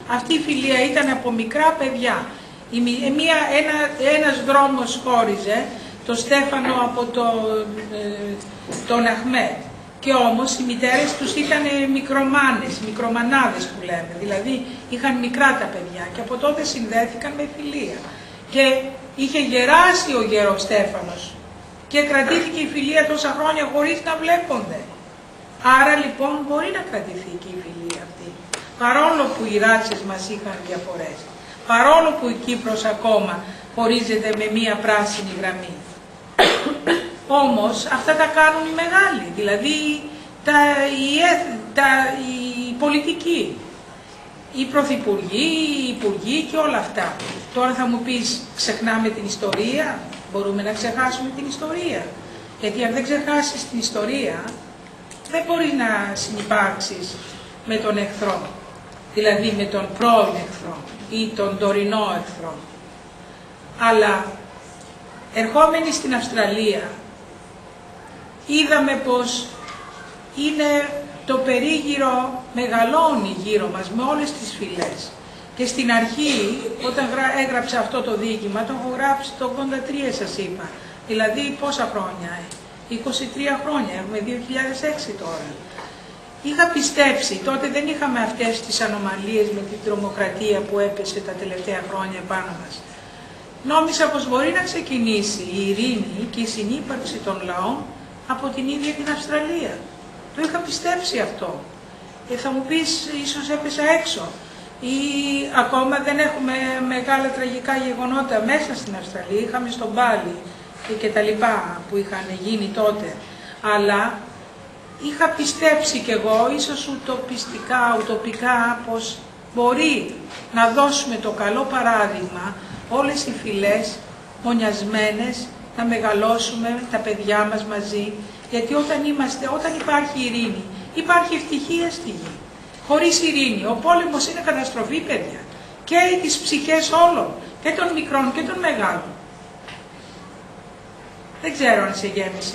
Αυτή η φιλία ήταν από μικρά παιδιά. Ένας δρόμος χώριζε το Στέφανο από τον Αχμέτ. Και όμως οι μητέρες τους ήταν μικρομάνες, μικρομανάδες που λέμε. Δηλαδή είχαν μικρά τα παιδιά και από τότε συνδέθηκαν με φιλία. Και είχε γεράσει ο γέρος Στέφανος και κρατήθηκε η φιλία τόσα χρόνια χωρίς να βλέπονται. Άρα λοιπόν μπορεί να κρατηθεί και η φιλία αυτή. Παρόλο που οι ράτσες μας είχαν διαφορές. Παρόλο που η Κύπρος ακόμα χωρίζεται με μία πράσινη γραμμή. Όμως αυτά τα κάνουν οι μεγάλοι, δηλαδή οι πολιτικοί, οι πρωθυπουργοί, οι υπουργοί και όλα αυτά. Τώρα θα μου πεις, ξεχνάμε την ιστορία, μπορούμε να ξεχάσουμε την ιστορία. Γιατί αν δεν ξεχάσεις την ιστορία, δεν μπορείς να συνυπάρξεις με τον εχθρό, δηλαδή με τον πρώην εχθρό ή τον τωρινό εχθρό. Αλλά ερχόμενοι στην Αυστραλία, είδαμε πως είναι το περίγυρο μεγαλώνει γύρω μας με όλες τις φυλές. Και στην αρχή, όταν έγραψα αυτό το διήγημα, το έχω γράψει το 83 σας είπα. Δηλαδή πόσα χρόνια, 23 χρόνια, έχουμε 2006 τώρα. Είχα πιστέψει, τότε δεν είχαμε αυτές τις ανομαλίες με την τρομοκρατία που έπεσε τα τελευταία χρόνια επάνω μας. Νόμιζα πως μπορεί να ξεκινήσει η ειρήνη και η συνύπαρξη των λαών από την ίδια την Αυστραλία. Το είχα πιστέψει αυτό. Θα μου πεις, ίσως έπεσα έξω. Ή ακόμα δεν έχουμε μεγάλα τραγικά γεγονότα μέσα στην Αυστραλία. Είχαμε στον Μπάλι και τα λοιπά που είχαν γίνει τότε. Αλλά είχα πιστέψει κι εγώ, ίσως ουτοπικά, πως μπορεί να δώσουμε το καλό παράδειγμα όλες οι φυλές μονιασμένες, να μεγαλώσουμε τα παιδιά μας μαζί, γιατί όταν υπάρχει ειρήνη, υπάρχει ευτυχία στη γη. Χωρίς ειρήνη, ο πόλεμος είναι καταστροφή, παιδιά, και τις ψυχές όλων, και των μικρών και των μεγάλων. Δεν ξέρω αν σε γέμισε.